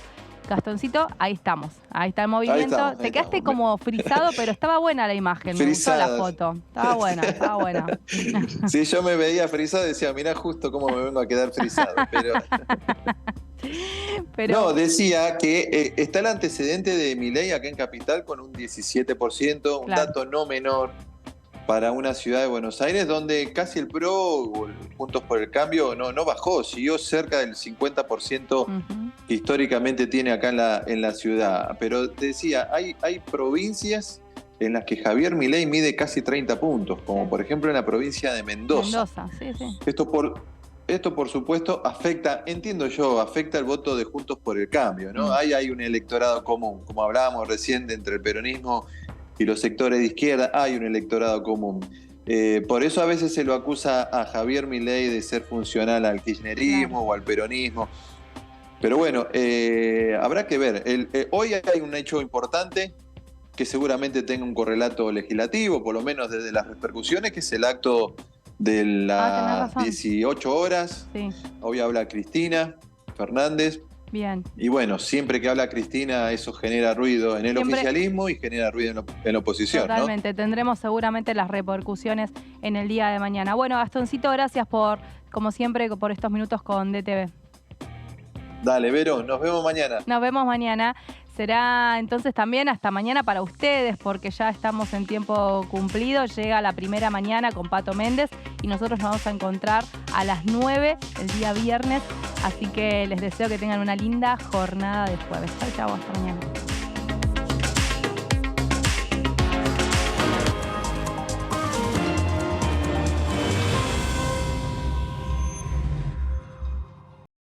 Gastoncito, ahí estamos. Ahí está el movimiento. Te quedaste como frisado, pero estaba buena la imagen. Me gustó la foto. Estaba buena. Sí, yo me veía frisado y decía, mirá justo cómo me vengo a quedar frisado. Pero... No, decía que está el antecedente de Milei acá en Capital con un 17%, un dato no menor para una ciudad de Buenos Aires, donde casi el PRO, Juntos por el Cambio, no bajó, siguió cerca del 50% que históricamente tiene acá en la ciudad. Pero decía, hay provincias en las que Javier Milei mide casi 30 puntos, como por ejemplo en la provincia de Mendoza. Sí. Esto por supuesto afecta el voto de Juntos por el Cambio, ¿no? Hay un electorado común, como hablábamos recién entre el peronismo y los sectores de izquierda, hay un electorado común. Por eso a veces se lo acusa a Javier Milei de ser funcional al kirchnerismo o al peronismo. Pero bueno, habrá que ver. Hoy hay un hecho importante que seguramente tenga un correlato legislativo, por lo menos desde las repercusiones, que es el acto de las 18 horas. Sí. Hoy habla Cristina Fernández. Bien. Y bueno, siempre que habla Cristina, eso genera ruido en el oficialismo y genera ruido en la oposición. Totalmente, ¿no? Tendremos seguramente las repercusiones en el día de mañana. Bueno, Gastoncito, gracias como siempre, por estos minutos con DTV. Dale, Vero, nos vemos mañana. Nos vemos mañana. Será entonces también hasta mañana para ustedes, porque ya estamos en tiempo cumplido. Llega la primera mañana con Pato Méndez y nosotros nos vamos a encontrar a las 9 el día viernes. Así que les deseo que tengan una linda jornada de jueves. Chau, chau, hasta mañana.